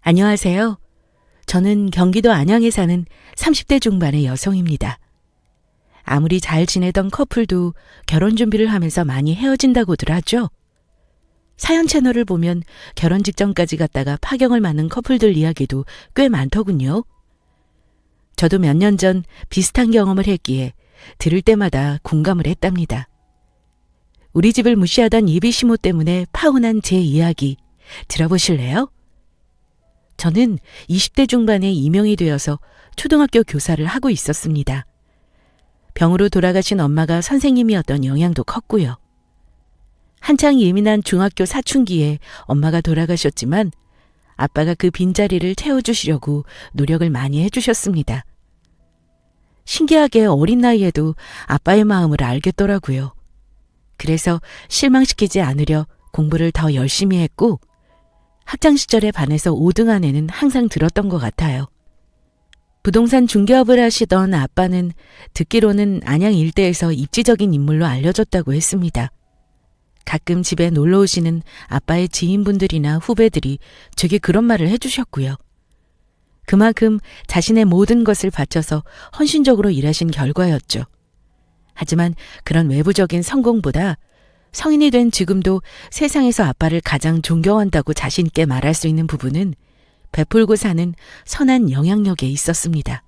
안녕하세요. 저는 경기도 안양에 사는 30대 중반의 여성입니다. 아무리 잘 지내던 커플도 결혼 준비를 하면서 많이 헤어진다고들 하죠. 사연 채널을 보면 결혼 직전까지 갔다가 파경을 맞는 커플들 이야기도 꽤 많더군요. 저도 몇 년 전 비슷한 경험을 했기에 들을 때마다 공감을 했답니다. 우리 집을 무시하던 예비시모 때문에 파혼한 제 이야기 들어보실래요? 저는 20대 중반에 임용이 되어서 초등학교 교사를 하고 있었습니다. 병으로 돌아가신 엄마가 선생님이었던 영향도 컸고요. 한창 예민한 중학교 사춘기에 엄마가 돌아가셨지만 아빠가 그 빈자리를 채워주시려고 노력을 많이 해주셨습니다. 신기하게 어린 나이에도 아빠의 마음을 알겠더라고요. 그래서 실망시키지 않으려 공부를 더 열심히 했고 학창시절에 반해서 5등 안에는 항상 들었던 것 같아요. 부동산 중개업을 하시던 아빠는 듣기로는 안양 일대에서 입지적인 인물로 알려졌다고 했습니다. 가끔 집에 놀러 오시는 아빠의 지인분들이나 후배들이 제게 그런 말을 해주셨고요. 그만큼 자신의 모든 것을 바쳐서 헌신적으로 일하신 결과였죠. 하지만 그런 외부적인 성공보다 성인이 된 지금도 세상에서 아빠를 가장 존경한다고 자신 있게 말할 수 있는 부분은 베풀고 사는 선한 영향력에 있었습니다.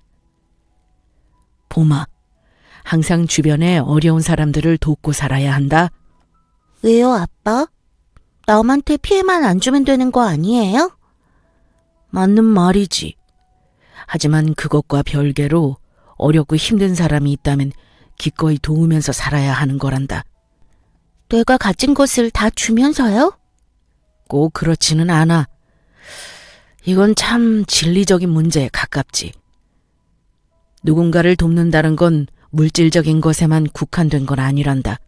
봄아, 항상 주변에 어려운 사람들을 돕고 살아야 한다. 왜요, 아빠? 남한테 피해만 안 주면 되는 거 아니에요? 맞는 말이지. 하지만 그것과 별개로 어렵고 힘든 사람이 있다면 기꺼이 도우면서 살아야 하는 거란다. 내가 가진 것을 다 주면서요? 꼭 그렇지는 않아. 이건 참 진리적인 문제에 가깝지. 누군가를 돕는다는 건 물질적인 것에만 국한된 건 아니란다.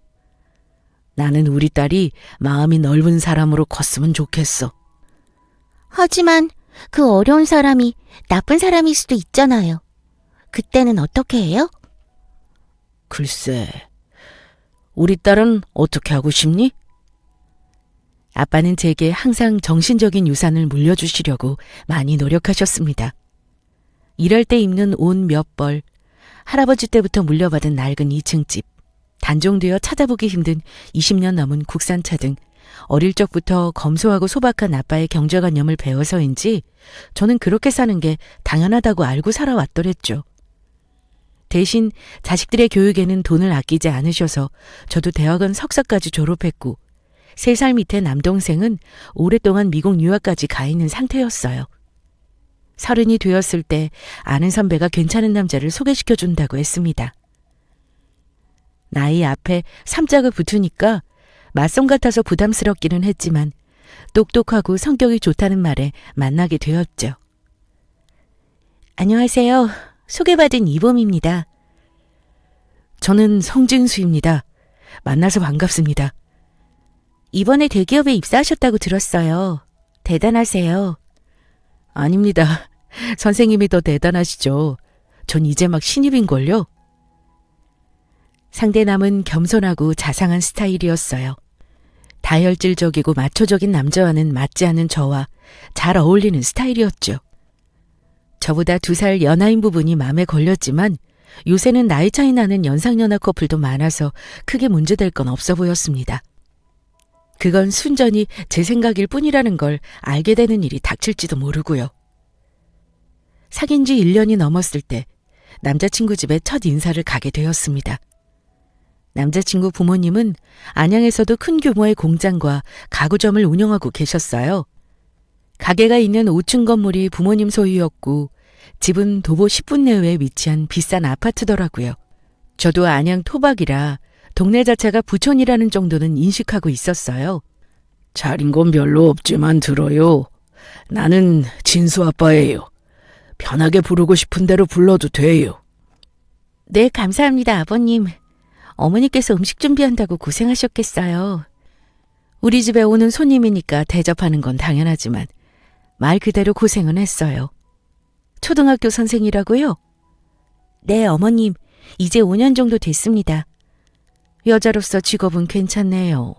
나는 우리 딸이 마음이 넓은 사람으로 컸으면 좋겠어. 하지만 그 어려운 사람이 나쁜 사람일 수도 있잖아요. 그때는 어떻게 해요? 글쎄, 우리 딸은 어떻게 하고 싶니? 아빠는 제게 항상 정신적인 유산을 물려주시려고 많이 노력하셨습니다. 일할 때 입는 옷 몇 벌, 할아버지 때부터 물려받은 낡은 2층 집, 단종되어 찾아보기 힘든 20년 넘은 국산차 등 어릴 적부터 검소하고 소박한 아빠의 경제관념을 배워서인지 저는 그렇게 사는 게 당연하다고 알고 살아왔더랬죠. 대신 자식들의 교육에는 돈을 아끼지 않으셔서 저도 대학은 석사까지 졸업했고 3살 밑에 남동생은 오랫동안 미국 유학까지 가 있는 상태였어요. 30이 되었을 때 아는 선배가 괜찮은 남자를 소개시켜준다고 했습니다. 나이 앞에 3자가 붙으니까 맞선 같아서 부담스럽기는 했지만 똑똑하고 성격이 좋다는 말에 만나게 되었죠. 안녕하세요. 소개받은 이봄입니다. 저는 성진수입니다. 만나서 반갑습니다. 이번에 대기업에 입사하셨다고 들었어요. 대단하세요. 아닙니다. 선생님이 더 대단하시죠. 전 이제 막 신입인걸요. 상대남은 겸손하고 자상한 스타일이었어요. 다혈질적이고 마초적인 남자와는 맞지 않는 저와 잘 어울리는 스타일이었죠. 저보다 2살 연하인 부분이 마음에 걸렸지만 요새는 나이 차이 나는 연상연하 커플도 많아서 크게 문제될 건 없어 보였습니다. 그건 순전히 제 생각일 뿐이라는 걸 알게 되는 일이 닥칠지도 모르고요. 사귄 지 1년이 넘었을 때 남자친구 집에 첫 인사를 가게 되었습니다. 남자친구 부모님은 안양에서도 큰 규모의 공장과 가구점을 운영하고 계셨어요. 가게가 있는 5층 건물이 부모님 소유였고 집은 도보 10분 내외에 위치한 비싼 아파트더라고요. 저도 안양 토박이라 동네 자체가 부촌이라는 정도는 인식하고 있었어요. 잘인 건 별로 없지만 들어요. 나는 진수 아빠예요. 편하게 부르고 싶은 대로 불러도 돼요. 네, 감사합니다, 아버님. 어머니께서 음식 준비한다고 고생하셨겠어요. 우리 집에 오는 손님이니까 대접하는 건 당연하지만 말 그대로 고생은 했어요. 초등학교 선생이라고요? 네, 어머님. 이제 5년 정도 됐습니다. 여자로서 직업은 괜찮네요.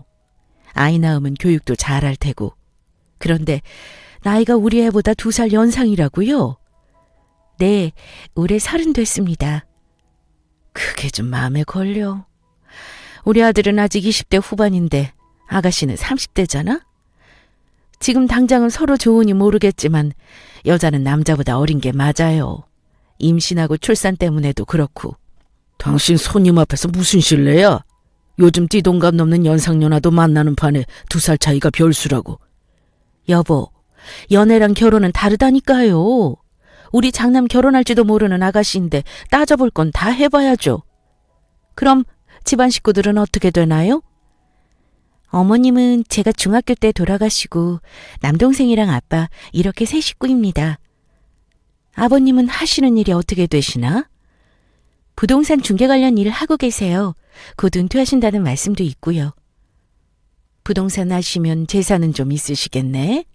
아이 낳으면 교육도 잘할 테고. 그런데 나이가 우리 애보다 2살 연상이라고요? 네, 올해 30 됐습니다. 그게 좀 마음에 걸려. 우리 아들은 아직 20대 후반인데 아가씨는 30대잖아? 지금 당장은 서로 좋으니 모르겠지만 여자는 남자보다 어린 게 맞아요. 임신하고 출산 때문에도 그렇고. 당신 손님 앞에서 무슨 실례야? 요즘 띠동갑 넘는 연상연하도 만나는 판에 2살 차이가 별수라고. 여보, 연애랑 결혼은 다르다니까요. 우리 장남 결혼할지도 모르는 아가씨인데 따져볼 건 다 해봐야죠. 그럼 집안 식구들은 어떻게 되나요? 어머님은 제가 중학교 때 돌아가시고 남동생이랑 아빠 이렇게 3 식구입니다. 아버님은 하시는 일이 어떻게 되시나? 부동산 중개 관련 일을 하고 계세요. 곧 은퇴하신다는 말씀도 있고요. 부동산 하시면 재산은 좀 있으시겠네?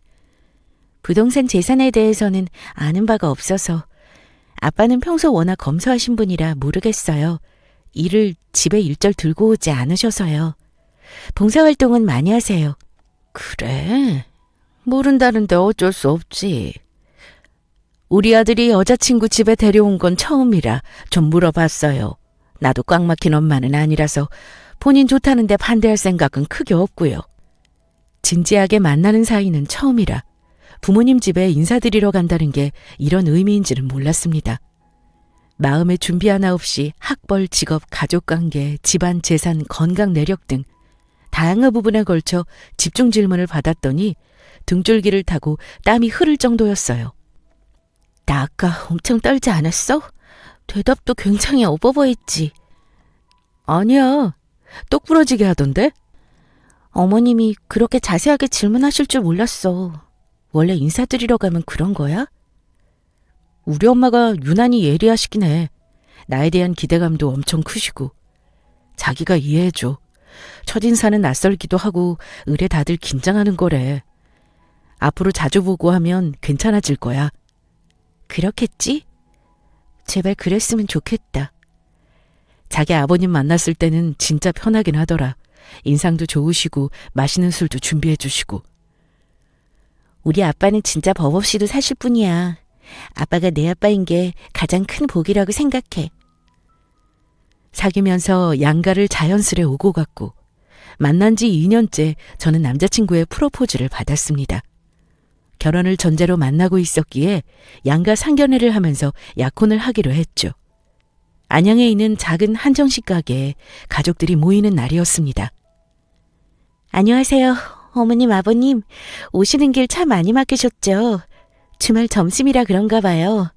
부동산 재산에 대해서는 아는 바가 없어서 아빠는 평소 워낙 검소하신 분이라 모르겠어요. 일을 집에 일절 들고 오지 않으셔서요. 봉사활동은 많이 하세요. 그래? 모른다는데 어쩔 수 없지. 우리 아들이 여자친구 집에 데려온 건 처음이라 좀 물어봤어요. 나도 꽉 막힌 엄마는 아니라서 본인 좋다는데 반대할 생각은 크게 없고요. 진지하게 만나는 사이는 처음이라 부모님 집에 인사드리러 간다는 게 이런 의미인지는 몰랐습니다. 마음의 준비 하나 없이 학벌, 직업, 가족관계, 집안, 재산, 건강, 내력 등 다양한 부분에 걸쳐 집중 질문을 받았더니 등줄기를 타고 땀이 흐를 정도였어요. 나 아까 엄청 떨지 않았어? 대답도 굉장히 어버버했지. 아니야. 똑부러지게 하던데? 어머님이 그렇게 자세하게 질문하실 줄 몰랐어. 원래 인사드리러 가면 그런 거야? 우리 엄마가 유난히 예리하시긴 해. 나에 대한 기대감도 엄청 크시고. 자기가 이해해줘. 첫인사는 낯설기도 하고 의뢰 다들 긴장하는 거래. 앞으로 자주 보고 하면 괜찮아질 거야. 그렇겠지? 제발 그랬으면 좋겠다. 자기 아버님 만났을 때는 진짜 편하긴 하더라. 인상도 좋으시고 맛있는 술도 준비해 주시고. 우리 아빠는 진짜 법 없이도 사실 뿐이야. 아빠가 내 아빠인 게 가장 큰 복이라고 생각해. 사귀면서 양가를 자연스레 오고 갔고 만난 지 2년째 저는 남자친구의 프로포즈를 받았습니다. 결혼을 전제로 만나고 있었기에 양가 상견례를 하면서 약혼을 하기로 했죠. 안양에 있는 작은 한정식 가게에 가족들이 모이는 날이었습니다. 안녕하세요. 어머님, 아버님. 오시는 길 차 많이 막히셨죠? 주말 점심이라 그런가 봐요.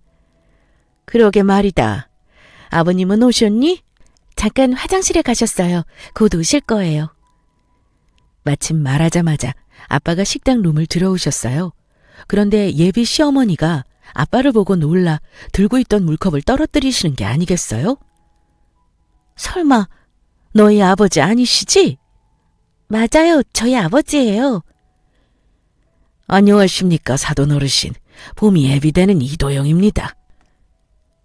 그러게 말이다. 아버님은 오셨니? 잠깐 화장실에 가셨어요. 곧 오실 거예요. 마침 말하자마자 아빠가 식당 룸을 들어오셨어요. 그런데 예비 시어머니가 아빠를 보고 놀라 들고 있던 물컵을 떨어뜨리시는 게 아니겠어요? 설마 너희 아버지 아니시지? 맞아요. 저희 아버지예요. 안녕하십니까, 사돈 어르신. 봄이 예비되는 이도영입니다.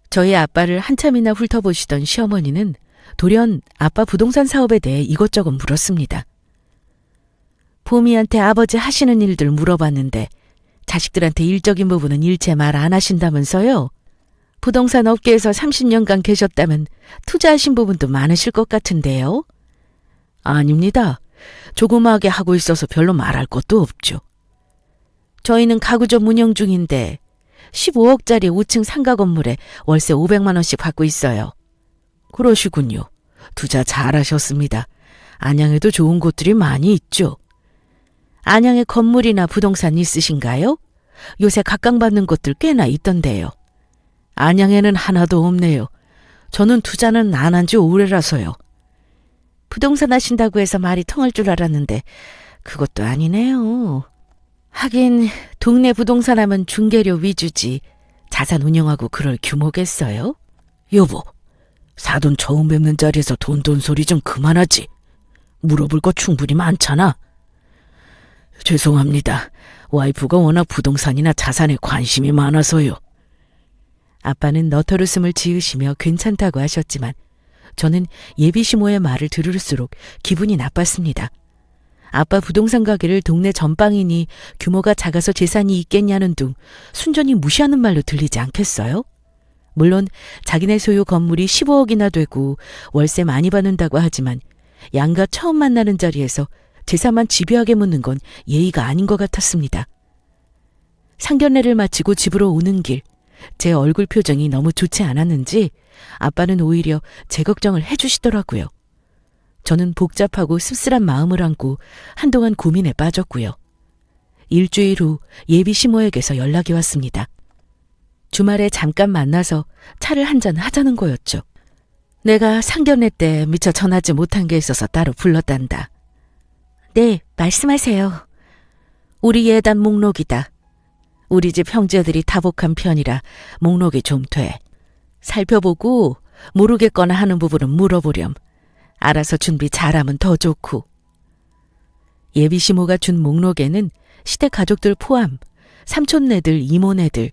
저희 아빠를 한참이나 훑어보시던 시어머니는 돌연 아빠 부동산 사업에 대해 이것저것 물었습니다. 봄이한테 아버지 하시는 일들 물어봤는데 자식들한테 일적인 부분은 일체 말 안 하신다면서요? 부동산 업계에서 30년간 계셨다면 투자하신 부분도 많으실 것 같은데요? 아닙니다. 조그마하게 하고 있어서 별로 말할 것도 없죠. 저희는 가구점 운영 중인데 15억짜리 5층 상가 건물에 월세 500만 원씩 받고 있어요. 그러시군요. 투자 잘하셨습니다. 안양에도 좋은 곳들이 많이 있죠. 안양에 건물이나 부동산 있으신가요? 요새 각광받는 곳들 꽤나 있던데요. 안양에는 하나도 없네요. 저는 투자는 안 한 지 오래라서요. 부동산 하신다고 해서 말이 통할 줄 알았는데 그것도 아니네요. 하긴 동네 부동산 하면 중개료 위주지 자산 운영하고 그럴 규모겠어요? 여보, 사돈 처음 뵙는 자리에서 돈 소리 좀 그만하지. 물어볼 거 충분히 많잖아. 죄송합니다. 와이프가 워낙 부동산이나 자산에 관심이 많아서요. 아빠는 너털웃음을 지으시며 괜찮다고 하셨지만 저는 예비 시모의 말을 들을수록 기분이 나빴습니다. 아빠 부동산 가게를 동네 전방이니 규모가 작아서 재산이 있겠냐는 둥 순전히 무시하는 말로 들리지 않겠어요? 물론 자기네 소유 건물이 15억이나 되고 월세 많이 받는다고 하지만 양가 처음 만나는 자리에서 재산만 집요하게 묻는 건 예의가 아닌 것 같았습니다. 상견례를 마치고 집으로 오는 길, 제 얼굴 표정이 너무 좋지 않았는지 아빠는 오히려 제 걱정을 해주시더라고요. 저는 복잡하고 씁쓸한 마음을 안고 한동안 고민에 빠졌고요. 일주일 후 예비 시모에게서 연락이 왔습니다. 주말에 잠깐 만나서 차를 한잔 하자는 거였죠. 내가 상견례 때 미처 전하지 못한 게 있어서 따로 불렀단다. 네, 말씀하세요. 우리 예단 목록이다. 우리 집 형제들이 다복한 편이라 목록이 좀 돼. 살펴보고 모르겠거나 하는 부분은 물어보렴. 알아서 준비 잘하면 더 좋고. 예비 시모가 준 목록에는 시댁 가족들 포함 삼촌네들, 이모네들,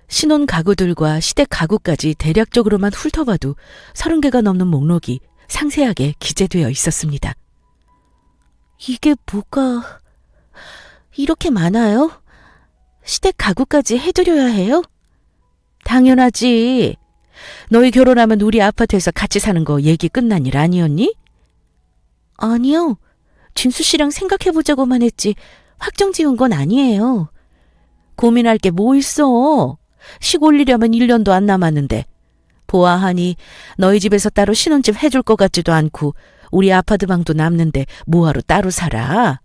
신혼 가구들과 시댁 가구까지 대략적으로만 훑어봐도 30개가 넘는 목록이 상세하게 기재되어 있었습니다. 이게 뭐가 이렇게 많아요? 시댁 가구까지 해드려야 해요? 당연하지. 너희 결혼하면 우리 아파트에서 같이 사는 거 얘기 끝난 일 아니었니? 아니요. 진수 씨랑 생각해보자고만 했지 확정 지은 건 아니에요. 고민할 게 뭐 있어. 식 올리려면 1년도 안 남았는데. 보아하니 너희 집에서 따로 신혼집 해줄 것 같지도 않고 우리 아파트 방도 남는데 뭐하러 따로 살아.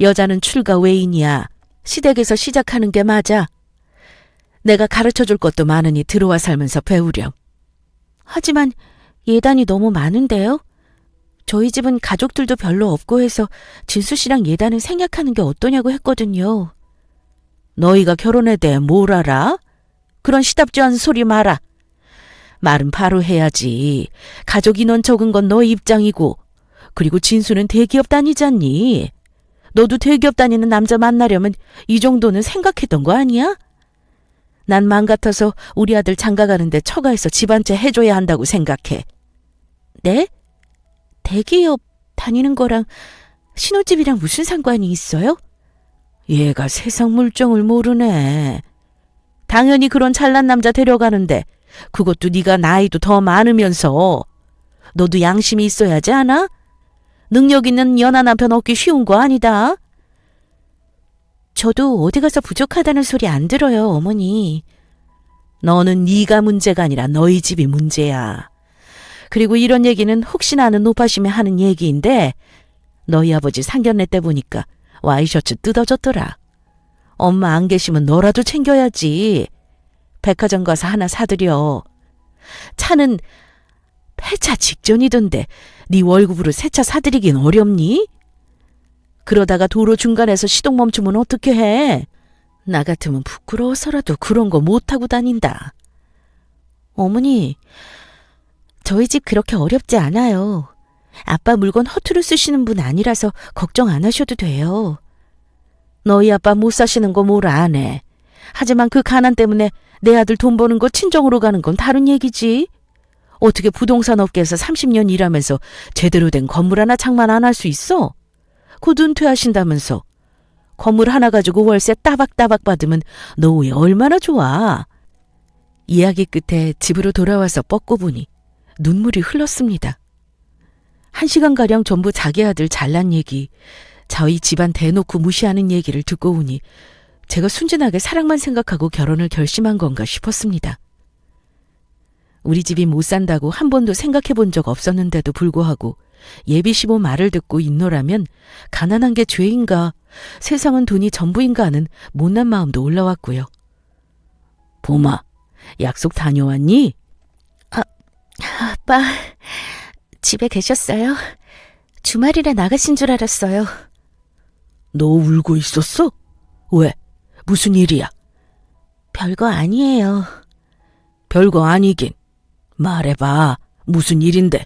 여자는 출가 외인이야. 시댁에서 시작하는 게 맞아. 내가 가르쳐줄 것도 많으니 들어와 살면서 배우렴. 하지만 예단이 너무 많은데요? 저희 집은 가족들도 별로 없고 해서 진수 씨랑 예단을 생략하는 게 어떠냐고 했거든요. 너희가 결혼에 대해 뭘 알아? 그런 시답지 않은 소리 마라. 말은 바로 해야지. 가족 인원 적은 건 너희 입장이고. 그리고 진수는 대기업 다니잖니. 너도 대기업 다니는 남자 만나려면 이 정도는 생각했던 거 아니야? 난 맘 같아서 우리 아들 장가 가는데 처가에서 집안채 해줘야 한다고 생각해. 네? 대기업 다니는 거랑 신혼집이랑 무슨 상관이 있어요? 얘가 세상 물정을 모르네. 당연히 그런 잘난 남자 데려가는데 그것도 네가 나이도 더 많으면서 너도 양심이 있어야지 않아? 능력 있는 연하 남편 얻기 쉬운 거 아니다. 저도 어디 가서 부족하다는 소리 안 들어요, 어머니. 너는 네가 문제가 아니라 너희 집이 문제야. 그리고 이런 얘기는 혹시나 하는 노파심에 하는 얘기인데 너희 아버지 상견례 때 보니까 와이셔츠 뜯어졌더라. 엄마 안 계시면 너라도 챙겨야지. 백화점 가서 하나 사드려. 차는 폐차 직전이던데 네 월급으로 새 차 사드리긴 어렵니? 그러다가 도로 중간에서 시동 멈추면 어떻게 해? 나 같으면 부끄러워서라도 그런 거 못하고 다닌다. 어머니, 저희 집 그렇게 어렵지 않아요. 아빠 물건 허투루 쓰시는 분 아니라서 걱정 안 하셔도 돼요. 너희 아빠 못 사시는 거 뭘 안 해. 하지만 그 가난 때문에 내 아들 돈 버는 거 친정으로 가는 건 다른 얘기지. 어떻게 부동산 업계에서 30년 일하면서 제대로 된 건물 하나 장만 안 할 수 있어? 곧 은퇴하신다면서. 건물 하나 가지고 월세 따박따박 받으면 노후에 얼마나 좋아. 이야기 끝에 집으로 돌아와서 뻗고 보니 눈물이 흘렀습니다. 1시간가량 전부 자기 아들 잘난 얘기, 저희 집안 대놓고 무시하는 얘기를 듣고 오니 제가 순진하게 사랑만 생각하고 결혼을 결심한 건가 싶었습니다. 우리 집이 못 산다고 한 번도 생각해 본 적 없었는데도 불구하고 예비시모 말을 듣고 있노라면 가난한 게 죄인가, 세상은 돈이 전부인가 하는 못난 마음도 올라왔고요. 봄아, 약속 다녀왔니? 아빠, 집에 계셨어요? 주말이라 나가신 줄 알았어요. 너 울고 있었어? 왜? 무슨 일이야? 별거 아니에요. 별거 아니긴. 말해봐. 무슨 일인데?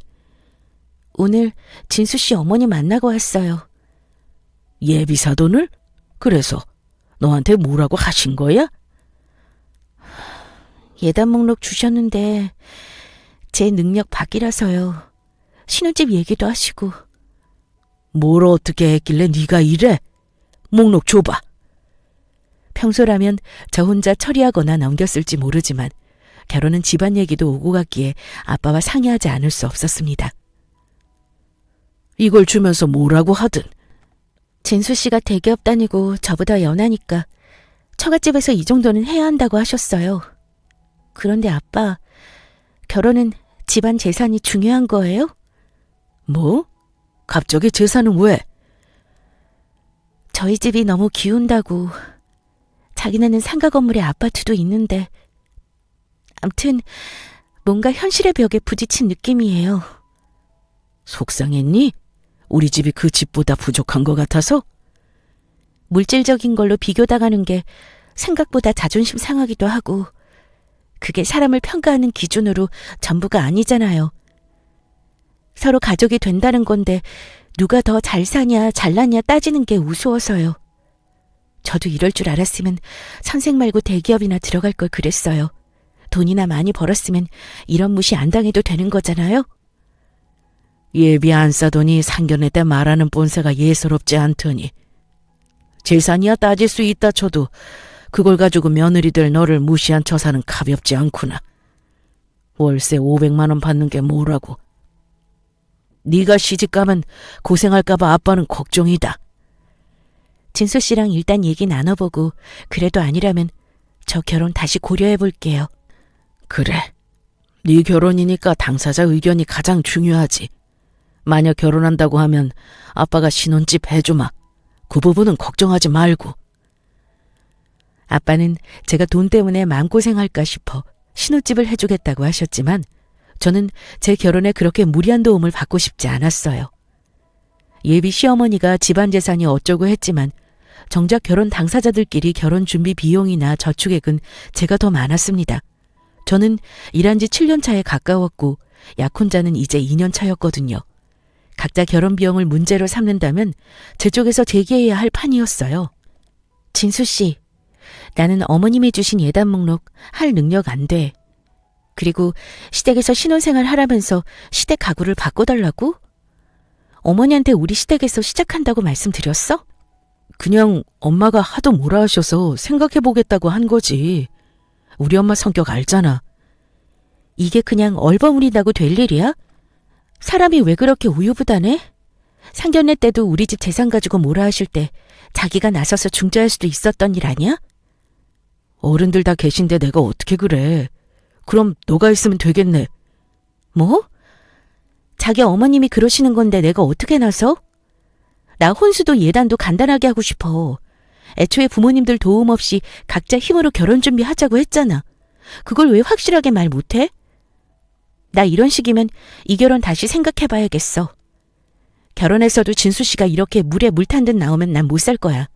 오늘 진수 씨 어머니 만나고 왔어요. 예비사돈을? 그래서 너한테 뭐라고 하신 거야? 예단 목록 주셨는데 제 능력 밖이라서요. 신혼집 얘기도 하시고. 뭘 어떻게 했길래 네가 이래? 목록 줘봐. 평소라면 저 혼자 처리하거나 넘겼을지 모르지만 결혼은 집안 얘기도 오고 갔기에 아빠와 상의하지 않을 수 없었습니다. 이걸 주면서 뭐라고 하든. 진수 씨가 대기업 다니고 저보다 연하니까 처갓집에서 이 정도는 해야 한다고 하셨어요. 그런데 아빠, 결혼은 집안 재산이 중요한 거예요? 뭐? 갑자기 재산은 왜? 저희 집이 너무 기운다고. 자기네는 상가 건물에 아파트도 있는데. 암튼 뭔가 현실의 벽에 부딪힌 느낌이에요. 속상했니? 우리 집이 그 집보다 부족한 것 같아서? 물질적인 걸로 비교당하는 게 생각보다 자존심 상하기도 하고, 그게 사람을 평가하는 기준으로 전부가 아니잖아요. 서로 가족이 된다는 건데 누가 더 잘 사냐 잘났냐 따지는 게 우스워서요. 저도 이럴 줄 알았으면 선생 말고 대기업이나 들어갈 걸 그랬어요. 돈이나 많이 벌었으면 이런 무시 안 당해도 되는 거잖아요. 예비 안 싸더니 상견례 때 말하는 본세가 예사롭지 않더니. 재산이야 따질 수 있다 쳐도 그걸 가지고 며느리들 너를 무시한 처사는 가볍지 않구나. 월세 500만 원 받는 게 뭐라고. 네가 시집가면 고생할까봐 아빠는 걱정이다. 진수 씨랑 일단 얘기 나눠보고 그래도 아니라면 저 결혼 다시 고려해볼게요. 그래. 네 결혼이니까 당사자 의견이 가장 중요하지. 만약 결혼한다고 하면 아빠가 신혼집 해주마. 그 부분은 걱정하지 말고. 아빠는 제가 돈 때문에 마음고생할까 싶어 신혼집을 해주겠다고 하셨지만 저는 제 결혼에 그렇게 무리한 도움을 받고 싶지 않았어요. 예비 시어머니가 집안 재산이 어쩌고 했지만 정작 결혼 당사자들끼리 결혼 준비 비용이나 저축액은 제가 더 많았습니다. 저는 일한 지 7년 차에 가까웠고 약혼자는 이제 2년 차였거든요. 각자 결혼 비용을 문제로 삼는다면 제 쪽에서 제기해야 할 판이었어요. 진수 씨, 나는 어머님이 주신 예단 목록 할 능력 안 돼. 그리고 시댁에서 신혼생활 하라면서 시댁 가구를 바꿔달라고? 어머니한테 우리 시댁에서 시작한다고 말씀드렸어? 그냥 엄마가 하도 뭐라 하셔서 생각해보겠다고 한 거지. 우리 엄마 성격 알잖아. 이게 그냥 얼버무린다고 될 일이야? 사람이 왜 그렇게 우유부단해? 상견례 때도 우리 집 재산 가지고 뭐라 하실 때 자기가 나서서 중재할 수도 있었던 일 아니야? 어른들 다 계신데 내가 어떻게 그래. 그럼 너가 있으면 되겠네. 뭐? 자기 어머님이 그러시는 건데 내가 어떻게 나서? 나 혼수도 예단도 간단하게 하고 싶어. 애초에 부모님들 도움 없이 각자 힘으로 결혼 준비하자고 했잖아. 그걸 왜 확실하게 말 못해? 나 이런 식이면 이 결혼 다시 생각해봐야겠어. 결혼해서도 진수 씨가 이렇게 물에 물 탄 듯 나오면 난 못 살 거야.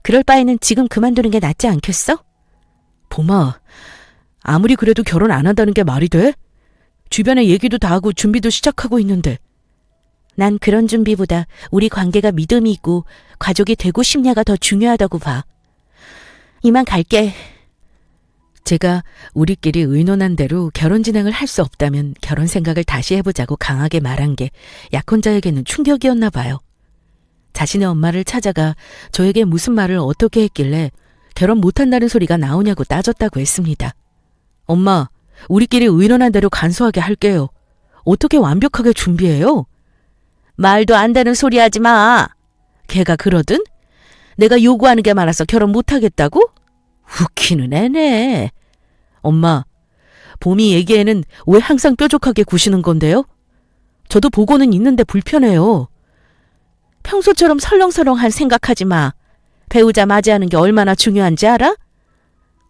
그럴 바에는 지금 그만두는 게 낫지 않겠어? 봄아, 아무리 그래도 결혼 안 한다는 게 말이 돼? 주변에 얘기도 다 하고 준비도 시작하고 있는데. 난 그런 준비보다 우리 관계가 믿음이 있고 가족이 되고 싶냐가 더 중요하다고 봐. 이만 갈게. 제가 우리끼리 의논한 대로 결혼 진행을 할 수 없다면 결혼 생각을 다시 해보자고 강하게 말한 게 약혼자에게는 충격이었나 봐요. 자신의 엄마를 찾아가 저에게 무슨 말을 어떻게 했길래 결혼 못한다는 소리가 나오냐고 따졌다고 했습니다. 엄마, 우리끼리 의논한 대로 간소하게 할게요. 어떻게 완벽하게 준비해요? 말도 안 되는 소리 하지 마. 걔가 그러든? 내가 요구하는 게 많아서 결혼 못하겠다고? 웃기는 애네. 엄마, 봄이 얘기에는 왜 항상 뾰족하게 구시는 건데요? 저도 보고는 있는데 불편해요. 평소처럼 설렁설렁한 생각하지 마. 배우자 맞이하는 게 얼마나 중요한지 알아?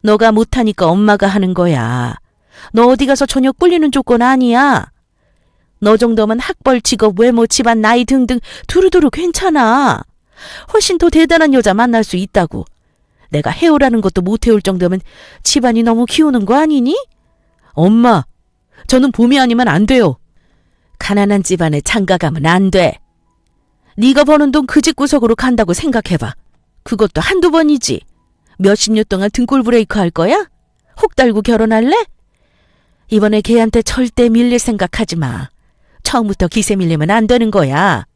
너가 못하니까 엄마가 하는 거야. 너 어디 가서 저녁 꿀리는 조건 아니야. 너 정도면 학벌, 직업, 외모, 집안, 나이 등등 두루두루 괜찮아. 훨씬 더 대단한 여자 만날 수 있다고. 내가 해오라는 것도 못 해올 정도면 집안이 너무 키우는 거 아니니? 엄마, 저는 봄이 아니면 안 돼요. 가난한 집안에 장가가면 안 돼. 네가 버는 돈 그 집 구석으로 간다고 생각해봐. 그것도 한두 번이지. 몇십 년 동안 등골 브레이크 할 거야? 혹 달고 결혼할래? 이번에 걔한테 절대 밀릴 생각하지 마. 처음부터 기세 밀리면 안 되는 거야.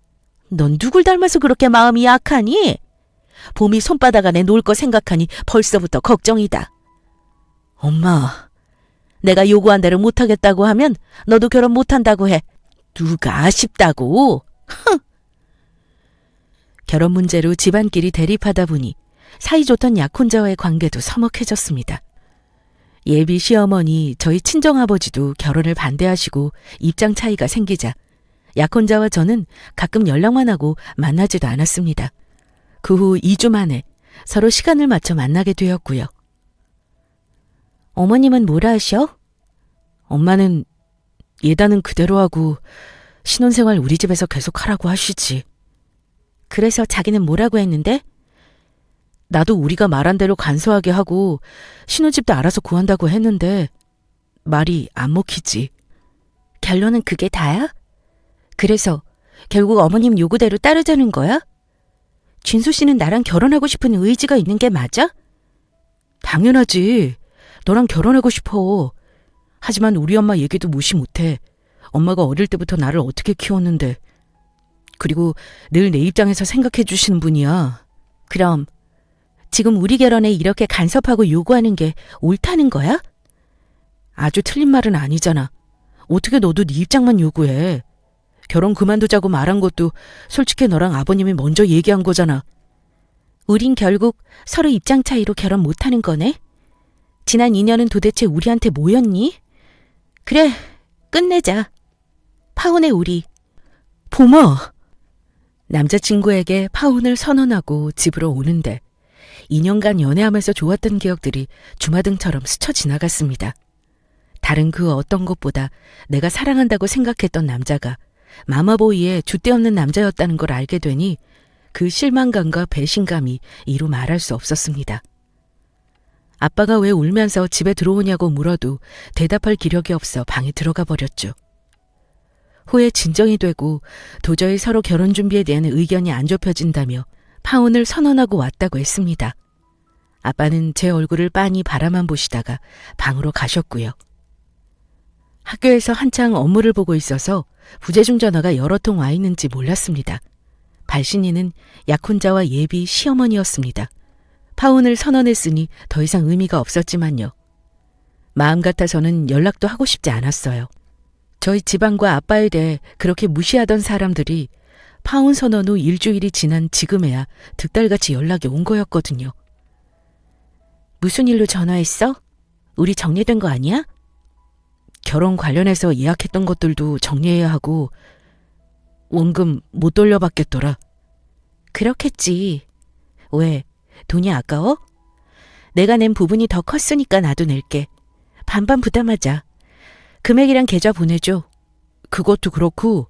넌 누굴 닮아서 그렇게 마음이 약하니? 봄이 손바닥 안에 놓을 거 생각하니 벌써부터 걱정이다. 엄마, 내가 요구한 대로 못하겠다고 하면 너도 결혼 못한다고 해. 누가 아쉽다고? 결혼 문제로 집안끼리 대립하다 보니 사이좋던 약혼자와의 관계도 서먹해졌습니다. 예비 시어머니, 저희 친정아버지도 결혼을 반대하시고 입장 차이가 생기자 약혼자와 저는 가끔 연락만 하고 만나지도 않았습니다. 그 후 2주 만에 서로 시간을 맞춰 만나게 되었고요. 어머님은 뭐라 하셔? 엄마는 예단은 그대로 하고 신혼생활 우리 집에서 계속 하라고 하시지. 그래서 자기는 뭐라고 했는데? 나도 우리가 말한 대로 간소하게 하고 신혼집도 알아서 구한다고 했는데 말이 안 먹히지. 결론은 그게 다야? 그래서 결국 어머님 요구대로 따르자는 거야? 진수 씨는 나랑 결혼하고 싶은 의지가 있는 게 맞아? 당연하지. 너랑 결혼하고 싶어. 하지만 우리 엄마 얘기도 무시 못해. 엄마가 어릴 때부터 나를 어떻게 키웠는데. 그리고 늘 내 입장에서 생각해 주시는 분이야. 그럼 지금 우리 결혼에 이렇게 간섭하고 요구하는 게 옳다는 거야? 아주 틀린 말은 아니잖아. 어떻게 너도 네 입장만 요구해. 결혼 그만두자고 말한 것도 솔직히 너랑 아버님이 먼저 얘기한 거잖아. 우린 결국 서로 입장 차이로 결혼 못하는 거네? 지난 2년은 도대체 우리한테 뭐였니? 그래, 끝내자. 파혼의 우리. 봄아! 남자친구에게 파혼을 선언하고 집으로 오는데 2년간 연애하면서 좋았던 기억들이 주마등처럼 스쳐 지나갔습니다. 다른 그 어떤 것보다 내가 사랑한다고 생각했던 남자가 마마보이의 줏대없는 남자였다는 걸 알게 되니 그 실망감과 배신감이 이루 말할 수 없었습니다. 아빠가 왜 울면서 집에 들어오냐고 물어도 대답할 기력이 없어 방에 들어가 버렸죠. 후에 진정이 되고 도저히 서로 결혼 준비에 대한 의견이 안 좁혀진다며 파혼을 선언하고 왔다고 했습니다. 아빠는 제 얼굴을 빤히 바라만 보시다가 방으로 가셨고요. 학교에서 한창 업무를 보고 있어서 부재중 전화가 여러 통 와 있는지 몰랐습니다. 발신인은 약혼자와 예비 시어머니였습니다. 파혼을 선언했으니 더 이상 의미가 없었지만요. 마음 같아서는 연락도 하고 싶지 않았어요. 저희 집안과 아빠에 대해 그렇게 무시하던 사람들이 파혼 선언 후 일주일이 지난 지금에야 득달같이 연락이 온 거였거든요. 무슨 일로 전화했어? 우리 정리된 거 아니야? 결혼 관련해서 예약했던 것들도 정리해야 하고 원금 못 돌려받겠더라. 그렇겠지. 왜? 돈이 아까워? 내가 낸 부분이 더 컸으니까 나도 낼게. 반반 부담하자. 금액이랑 계좌 보내줘. 그것도 그렇고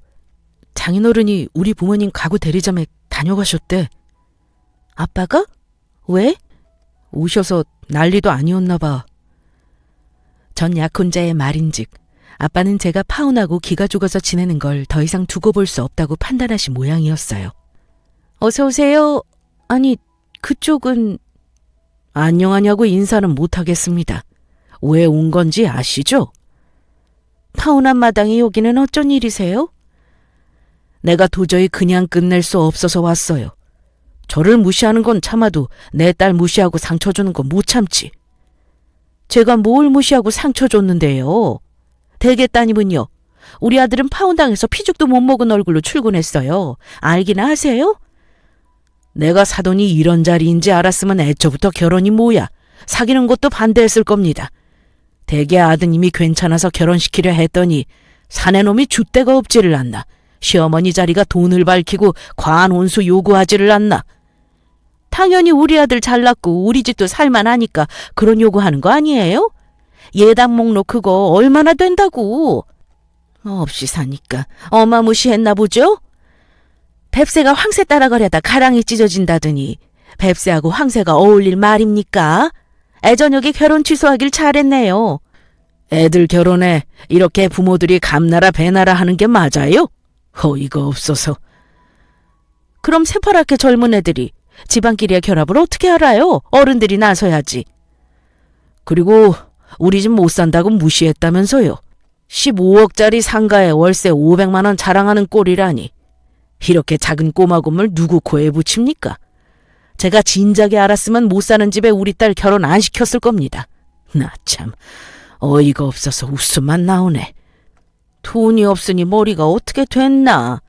장인어른이 우리 부모님 가구 대리점에 다녀가셨대. 아빠가? 왜? 오셔서 난리도 아니었나 봐. 전 약혼자의 말인즉 아빠는 제가 파혼하고 기가 죽어서 지내는 걸 더 이상 두고 볼 수 없다고 판단하신 모양이었어요. 어서 오세요. 아니, 그쪽은... 안녕하냐고 인사는 못하겠습니다. 왜 온 건지 아시죠? 파혼한 마당에 여기는 어쩐 일이세요? 내가 도저히 그냥 끝낼 수 없어서 왔어요. 저를 무시하는 건 참아도 내 딸 무시하고 상처 주는 건 못 참지. 제가 뭘 무시하고 상처 줬는데요. 대개 따님은요. 우리 아들은 파혼당해서 피죽도 못 먹은 얼굴로 출근했어요. 알기나 하세요? 내가 사돈이 이런 자리인지 알았으면 애초부터 결혼이 뭐야. 사귀는 것도 반대했을 겁니다. 대개 아드님이 괜찮아서 결혼시키려 했더니 사내놈이 줏대가 없지를 않나. 시어머니 자리가 돈을 밝히고 과한 혼수 요구하지를 않나. 당연히 우리 아들 잘났고 우리 집도 살만하니까 그런 요구하는 거 아니에요? 예당 목록 그거 얼마나 된다고. 없이 사니까 어마무시했나 보죠? 뱁새가 황새 따라가려다 가랑이 찢어진다더니 뱁새하고 황새가 어울릴 말입니까? 애저녁에 결혼 취소하길 잘했네요. 애들 결혼에 이렇게 부모들이 감나라 배나라 하는 게 맞아요? 어이가 없어서. 그럼 새파랗게 젊은 애들이 집안끼리의 결합을 어떻게 알아요? 어른들이 나서야지. 그리고 우리 집 못 산다고 무시했다면서요. 15억짜리 상가에 월세 500만 원 자랑하는 꼴이라니. 이렇게 작은 꼬마 건물 누구 코에 붙입니까? 제가 진작에 알았으면 못 사는 집에 우리 딸 결혼 안 시켰을 겁니다. 나 참 어이가 없어서 웃음만 나오네. 돈이 없으니 머리가 어떻게 됐나?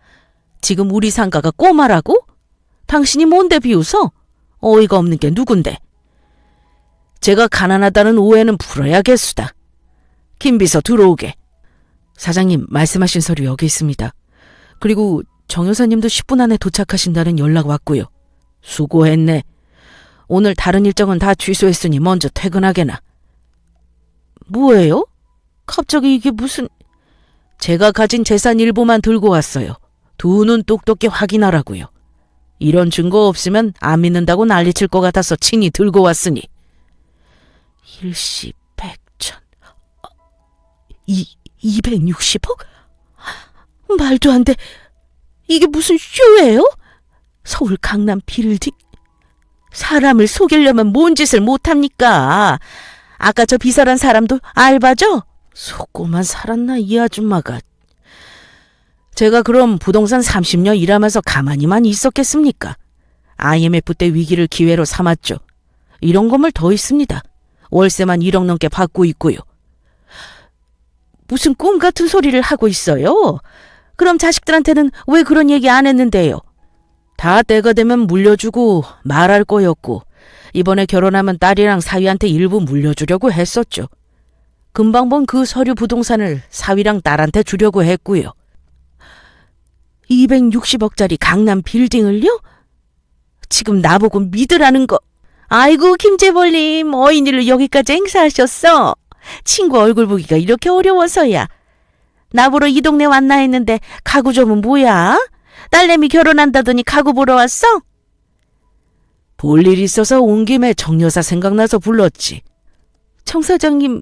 지금 우리 상가가 꼬마라고? 당신이 뭔데 비웃어? 어이가 없는 게 누군데? 제가 가난하다는 오해는 풀어야겠수다. 김비서 들어오게. 사장님, 말씀하신 서류 여기 있습니다. 그리고 정 여사님도 10분 안에 도착하신다는 연락 왔고요. 수고했네. 오늘 다른 일정은 다 취소했으니 먼저 퇴근하게나. 뭐예요? 갑자기 이게 무슨... 제가 가진 재산 일부만 들고 왔어요. 두 눈 똑똑히 확인하라고요. 이런 증거 없으면 안 믿는다고 난리칠 것 같아서 친히 들고 왔으니. 일시 100천... 260억? 말도 안 돼. 이게 무슨 쇼예요? 서울 강남 빌딩? 사람을 속이려면 뭔 짓을 못합니까? 아까 저 비서란 사람도 알바죠? 속고만 살았나 이 아줌마가. 제가 그럼 부동산 30년 일하면서 가만히만 있었겠습니까? IMF 때 위기를 기회로 삼았죠. 이런 건물 더 있습니다. 월세만 1억 넘게 받고 있고요. 무슨 꿈 같은 소리를 하고 있어요? 그럼 자식들한테는 왜 그런 얘기 안 했는데요? 다 때가 되면 물려주고 말할 거였고 이번에 결혼하면 딸이랑 사위한테 일부 물려주려고 했었죠. 금방 본 그 서류 부동산을 사위랑 딸한테 주려고 했고요. 260억짜리 강남 빌딩을요? 지금 나보고 믿으라는 거. 아이고 김재벌님, 어인일로 여기까지 행사하셨어. 친구 얼굴 보기가 이렇게 어려워서야. 나보러 이 동네 왔나 했는데 가구 점은 뭐야? 딸내미 결혼한다더니 가구 보러 왔어? 볼 일 있어서 온 김에 정 여사 생각나서 불렀지. 정 사장님,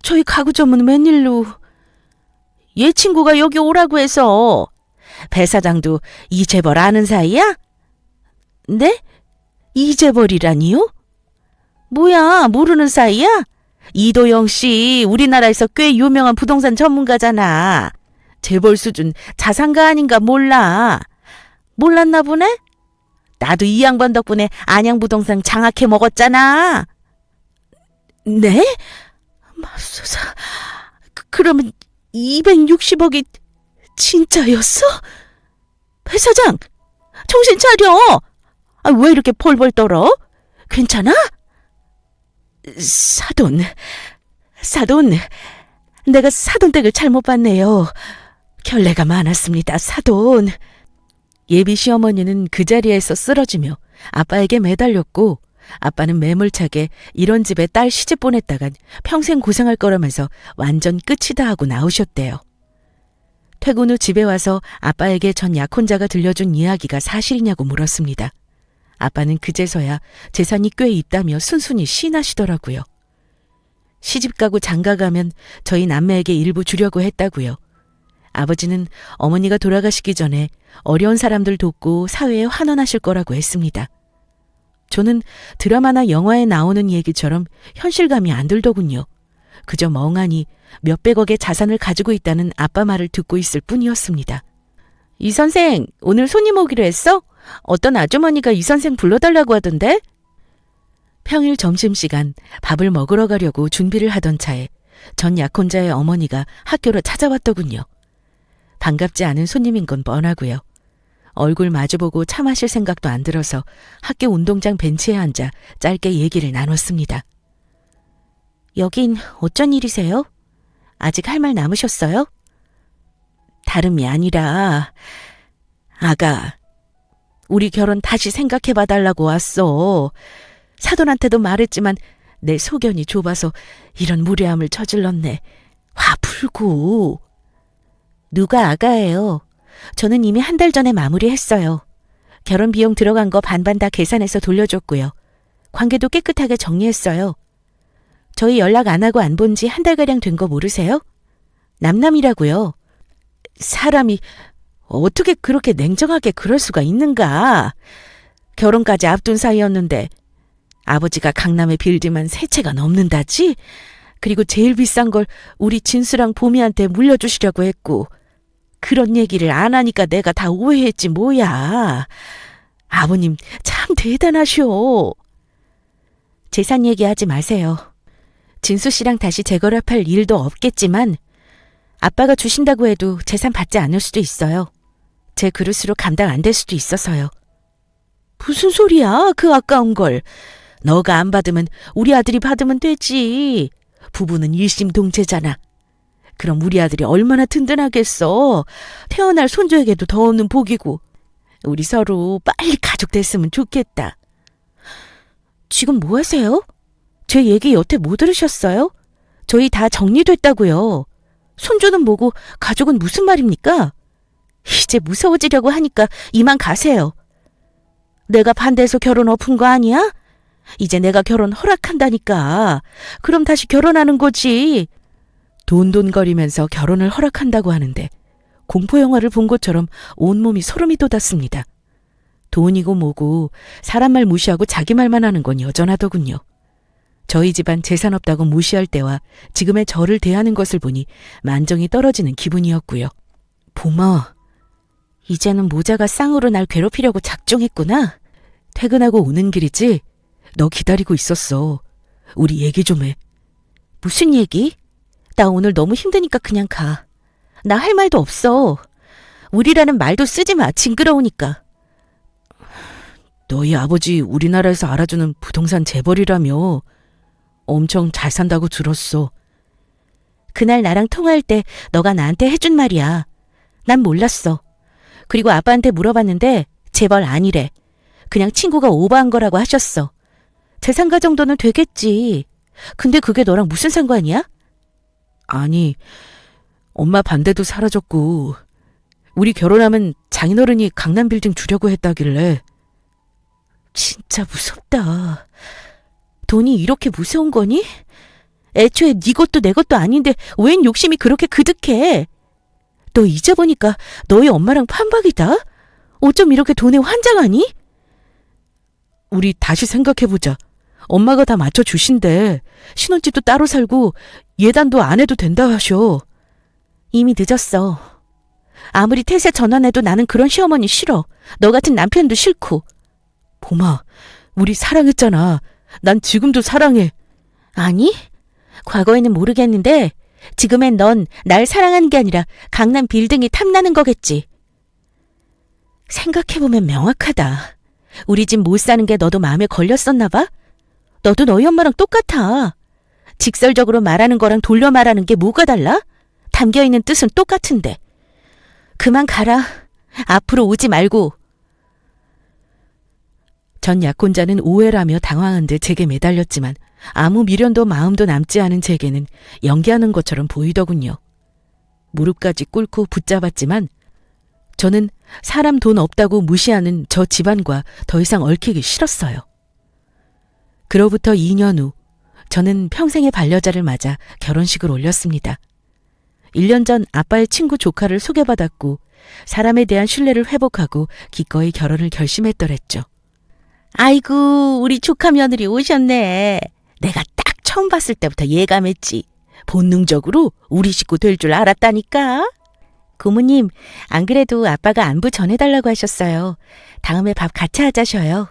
저희 가구 점은 웬일로? 얘 친구가 여기 오라고 해서. 배 사장도 이재벌 아는 사이야? 네? 이재벌이라니요? 뭐야, 모르는 사이야? 이도영 씨, 우리나라에서 꽤 유명한 부동산 전문가잖아. 재벌 수준 자산가 아닌가 몰라. 몰랐나 보네? 나도 이 양반 덕분에 안양부동산 장악해 먹었잖아. 네? 맙소사, 그러면 260억이 진짜였어? 배 사장, 정신 차려. 왜 이렇게 폴폴 떨어? 괜찮아? 사돈, 내가 사돈댁을 잘못 봤네요. 결례가 많았습니다, 사돈. 예비 시어머니는 그 자리에서 쓰러지며 아빠에게 매달렸고 아빠는 매몰차게 이런 집에 딸 시집 보냈다간 평생 고생할 거라면서 완전 끝이다 하고 나오셨대요. 퇴근 후 집에 와서 아빠에게 전 약혼자가 들려준 이야기가 사실이냐고 물었습니다. 아빠는 그제서야 재산이 꽤 있다며 순순히 시인하시더라고요. 시집가고 장가가면 저희 남매에게 일부 주려고 했다고요. 아버지는 어머니가 돌아가시기 전에 어려운 사람들 돕고 사회에 환원하실 거라고 했습니다. 저는 드라마나 영화에 나오는 얘기처럼 현실감이 안 들더군요. 그저 멍하니 몇백억의 자산을 가지고 있다는 아빠 말을 듣고 있을 뿐이었습니다. 이 선생, 오늘 손님 오기로 했어? 어떤 아주머니가 이 선생 불러달라고 하던데? 평일 점심시간 밥을 먹으러 가려고 준비를 하던 차에 전 약혼자의 어머니가 학교로 찾아왔더군요. 반갑지 않은 손님인 건 뻔하고요. 얼굴 마주보고 차 마실 생각도 안 들어서 학교 운동장 벤치에 앉아 짧게 얘기를 나눴습니다. 여긴 어쩐 일이세요? 아직 할 말 남으셨어요? 다름이 아니라 아가, 우리 결혼 다시 생각해봐달라고 왔어. 사돈한테도 말했지만 내 소견이 좁아서 이런 무례함을 저질렀네. 화 풀고. 누가 아가예요? 저는 이미 한 달 전에 마무리했어요. 결혼 비용 들어간 거 반반 다 계산해서 돌려줬고요. 관계도 깨끗하게 정리했어요. 저희 연락 안 하고 안 본 지 한 달가량 된 거 모르세요? 남남이라고요. 사람이 어떻게 그렇게 냉정하게 그럴 수가 있는가. 결혼까지 앞둔 사이였는데 아버지가 강남에 빌딩만 3채가 넘는다지? 그리고 제일 비싼 걸 우리 진수랑 보미한테 물려주시려고 했고 그런 얘기를 안 하니까 내가 다 오해했지 뭐야. 아버님 참 대단하셔. 재산 얘기하지 마세요. 진수 씨랑 다시 재결합할 일도 없겠지만 아빠가 주신다고 해도 재산 받지 않을 수도 있어요. 제 그릇으로 감당 안 될 수도 있어서요. 무슨 소리야 그 아까운 걸. 너가 안 받으면 우리 아들이 받으면 되지. 부부는 일심동체잖아. 그럼 우리 아들이 얼마나 든든하겠어. 태어날 손주에게도 더 없는 복이고. 우리 서로 빨리 가족 됐으면 좋겠다. 지금 뭐 하세요? 제 얘기 여태 못 들으셨어요? 저희 다 정리됐다고요. 손주는 뭐고 가족은 무슨 말입니까? 이제 무서워지려고 하니까 이만 가세요. 내가 반대해서 결혼 엎은 거 아니야? 이제 내가 결혼 허락한다니까. 그럼 다시 결혼하는 거지. 돈돈거리면서 결혼을 허락한다고 하는데 공포영화를 본 것처럼 온몸이 소름이 돋았습니다. 돈이고 뭐고 사람 말 무시하고 자기 말만 하는 건 여전하더군요. 저희 집안 재산 없다고 무시할 때와 지금의 저를 대하는 것을 보니 만정이 떨어지는 기분이었고요. 봄아, 이제는 모자가 쌍으로 날 괴롭히려고 작정했구나. 퇴근하고 오는 길이지? 너 기다리고 있었어. 우리 얘기 좀 해. 무슨 얘기? 나 오늘 너무 힘드니까 그냥 가. 나 할 말도 없어. 우리라는 말도 쓰지 마. 징그러우니까. 너희 아버지 우리나라에서 알아주는 부동산 재벌이라며. 엄청 잘 산다고 들었어. 그날 나랑 통화할 때 너가 나한테 해준 말이야. 난 몰랐어. 그리고 아빠한테 물어봤는데 재벌 아니래. 그냥 친구가 오버한 거라고 하셨어. 재산가 정도는 되겠지. 근데 그게 너랑 무슨 상관이야? 아니, 엄마 반대도 사라졌고 우리 결혼하면 장인어른이 강남빌딩 주려고 했다길래. 진짜 무섭다. 돈이 이렇게 무서운 거니? 애초에 네 것도 내 것도 아닌데 웬 욕심이 그렇게 그득해? 너 이제 보니까 너희 엄마랑 판박이다? 어쩜 이렇게 돈에 환장하니? 우리 다시 생각해보자. 엄마가 다 맞춰주신대. 신혼집도 따로 살고 예단도 안 해도 된다 하셔. 이미 늦었어. 아무리 태세 전환해도 나는 그런 시어머니 싫어. 너 같은 남편도 싫고. 봄아, 우리 사랑했잖아. 난 지금도 사랑해. 아니, 과거에는 모르겠는데 지금엔 넌 날 사랑하는 게 아니라 강남 빌딩이 탐나는 거겠지. 생각해보면 명확하다. 우리 집 못 사는 게 너도 마음에 걸렸었나 봐? 너도 너희 엄마랑 똑같아. 직설적으로 말하는 거랑 돌려 말하는 게 뭐가 달라? 담겨있는 뜻은 똑같은데. 그만 가라. 앞으로 오지 말고. 전 약혼자는 오해라며 당황한 듯 제게 매달렸지만 아무 미련도 마음도 남지 않은 제게는 연기하는 것처럼 보이더군요. 무릎까지 꿇고 붙잡았지만 저는 사람 돈 없다고 무시하는 저 집안과 더 이상 얽히기 싫었어요. 그로부터 2년 후 저는 평생의 반려자를 맞아 결혼식을 올렸습니다. 1년 전 아빠의 친구 조카를 소개받았고 사람에 대한 신뢰를 회복하고 기꺼이 결혼을 결심했더랬죠. 아이고, 우리 조카 며느리 오셨네. 내가 딱 처음 봤을 때부터 예감했지. 본능적으로 우리 식구 될 줄 알았다니까. 고모님, 안 그래도 아빠가 안부 전해달라고 하셨어요. 다음에 밥 같이 하자셔요.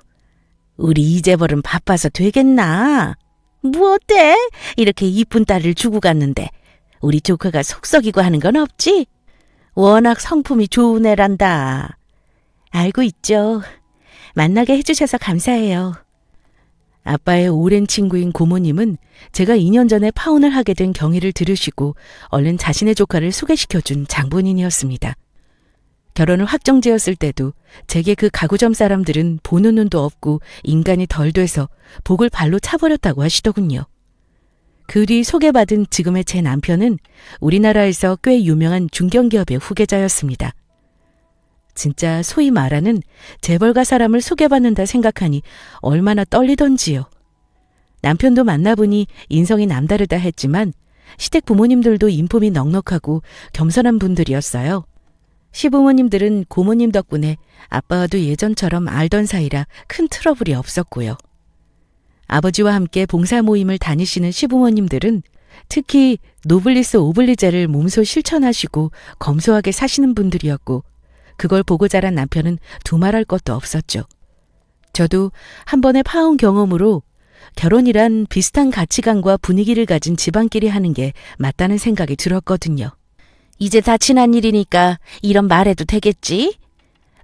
우리 이재벌은 바빠서 되겠나? 뭐 어때? 이렇게 이쁜 딸을 주고 갔는데 우리 조카가 속썩이고 하는 건 없지? 워낙 성품이 좋은 애란다. 알고 있죠. 만나게 해주셔서 감사해요. 아빠의 오랜 친구인 고모님은 제가 2년 전에 파혼을 하게 된 경위를 들으시고 얼른 자신의 조카를 소개시켜준 장본인이었습니다. 결혼을 확정지었을 때도 제게 그 가구점 사람들은 보는 눈도 없고 인간이 덜 돼서 복을 발로 차버렸다고 하시더군요. 그 뒤 소개받은 지금의 제 남편은 우리나라에서 꽤 유명한 중견기업의 후계자였습니다. 진짜 소위 말하는 재벌가 사람을 소개받는다 생각하니 얼마나 떨리던지요. 남편도 만나보니 인성이 남다르다 했지만 시댁 부모님들도 인품이 넉넉하고 겸손한 분들이었어요. 시부모님들은 고모님 덕분에 아빠와도 예전처럼 알던 사이라 큰 트러블이 없었고요. 아버지와 함께 봉사 모임을 다니시는 시부모님들은 특히 노블리스 오블리제를 몸소 실천하시고 검소하게 사시는 분들이었고 그걸 보고 자란 남편은 두말할 것도 없었죠. 저도 한 번의 파혼 경험으로 결혼이란 비슷한 가치관과 분위기를 가진 집안끼리 하는 게 맞다는 생각이 들었거든요. 이제 다 지난 일이니까 이런 말해도 되겠지?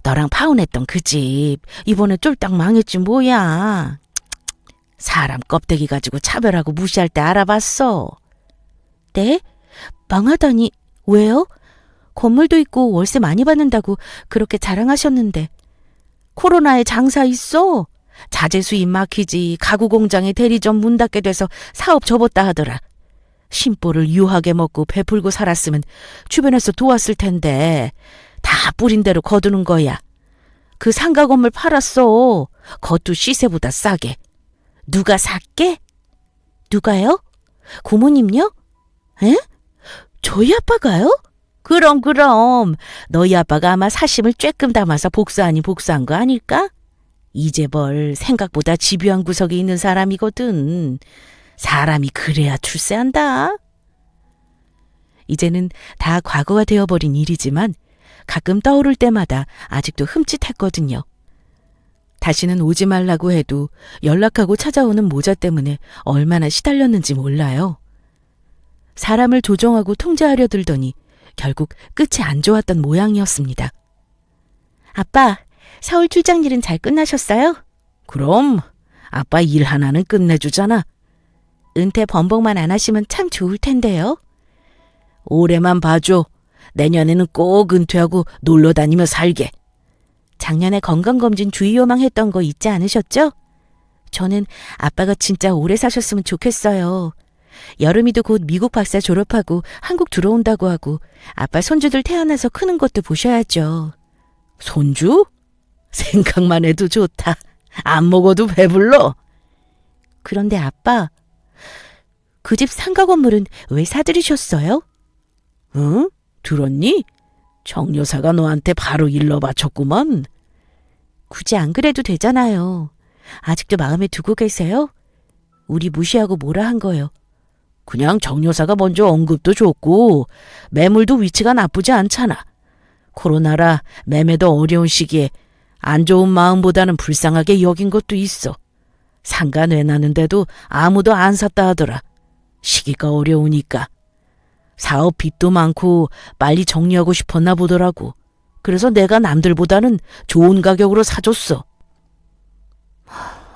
너랑 파혼했던 그 집 이번에 쫄딱 망했지 뭐야. 사람 껍데기 가지고 차별하고 무시할 때 알아봤어. 네? 망하다니 왜요? 건물도 있고 월세 많이 받는다고 그렇게 자랑하셨는데. 코로나에 장사 있어? 자재 수입 막히지. 가구 공장에 대리점 문 닫게 돼서 사업 접었다 하더라. 심보를 유하게 먹고 베풀고 살았으면 주변에서 도왔을 텐데 다 뿌린 대로 거두는 거야. 그 상가 건물 팔았어. 그것도 시세보다 싸게. 누가 샀게? 누가요? 고모님요? 에? 저희 아빠가요? 그럼 너희 아빠가 아마 사심을 쬐끔 담아서 복수 아닌 복수한 거 아닐까? 이재벌 생각보다 집요한 구석이 있는 사람이거든. 사람이 그래야 출세한다. 이제는 다 과거가 되어버린 일이지만 가끔 떠오를 때마다 아직도 흠칫했거든요. 다시는 오지 말라고 해도 연락하고 찾아오는 모자 때문에 얼마나 시달렸는지 몰라요. 사람을 조종하고 통제하려 들더니 결국 끝이 안 좋았던 모양이었습니다. 아빠, 서울 출장 일은 잘 끝나셨어요? 그럼 아빠 일 하나는 끝내주잖아. 은퇴 번복만 안 하시면 참 좋을 텐데요. 올해만 봐줘. 내년에는 꼭 은퇴하고 놀러 다니며 살게. 작년에 건강검진 주의 요망했던 거 잊지 않으셨죠? 저는 아빠가 진짜 오래 사셨으면 좋겠어요. 여름이도 곧 미국 박사 졸업하고 한국 들어온다고 하고 아빠 손주들 태어나서 크는 것도 보셔야죠. 손주? 생각만 해도 좋다. 안 먹어도 배불러. 그런데 아빠, 그 집 상가 건물은 왜 사들이셨어요? 응? 들었니? 정 여사가 너한테 바로 일러 바쳤구먼. 굳이 안 그래도 되잖아요. 아직도 마음에 두고 계세요? 우리 무시하고 뭐라 한 거요? 그냥 정 여사가 먼저 언급도 줬고 매물도 위치가 나쁘지 않잖아. 코로나라 매매도 어려운 시기에 안 좋은 마음보다는 불쌍하게 여긴 것도 있어. 상가 내놨는데도 아무도 안 샀다 하더라. 시기가 어려우니까. 사업 빚도 많고 빨리 정리하고 싶었나 보더라고. 그래서 내가 남들보다는 좋은 가격으로 사줬어.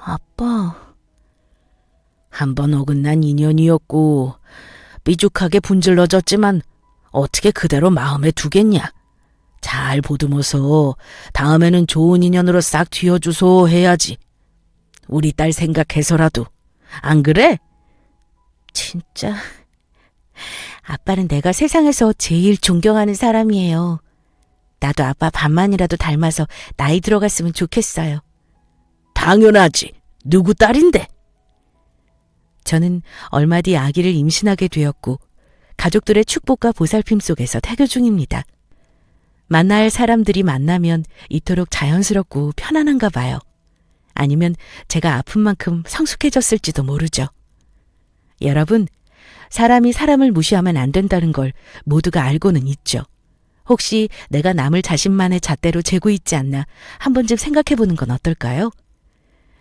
아빠... 한 번 어긋난 인연이었고 삐죽하게 분질러졌지만 어떻게 그대로 마음에 두겠냐. 잘 보듬어서 다음에는 좋은 인연으로 싹 튀어주소 해야지. 우리 딸 생각해서라도. 안 그래? 진짜... 아빠는 내가 세상에서 제일 존경하는 사람이에요. 나도 아빠 반만이라도 닮아서 나이 들어갔으면 좋겠어요. 당연하지. 누구 딸인데? 저는 얼마 뒤 아기를 임신하게 되었고 가족들의 축복과 보살핌 속에서 태교 중입니다. 만날 사람들이 만나면 이토록 자연스럽고 편안한가 봐요. 아니면 제가 아픈 만큼 성숙해졌을지도 모르죠. 여러분, 사람이 사람을 무시하면 안 된다는 걸 모두가 알고는 있죠. 혹시 내가 남을 자신만의 잣대로 재고 있지 않나 한 번쯤 생각해보는 건 어떨까요?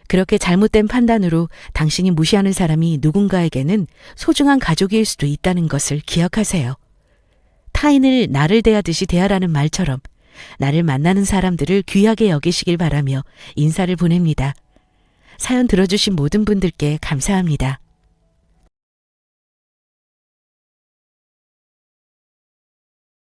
그렇게 잘못된 판단으로 당신이 무시하는 사람이 누군가에게는 소중한 가족일 수도 있다는 것을 기억하세요. 타인을 나를 대하듯이 대하라는 말처럼 나를 만나는 사람들을 귀하게 여기시길 바라며 인사를 보냅니다. 사연 들어주신 모든 분들께 감사합니다.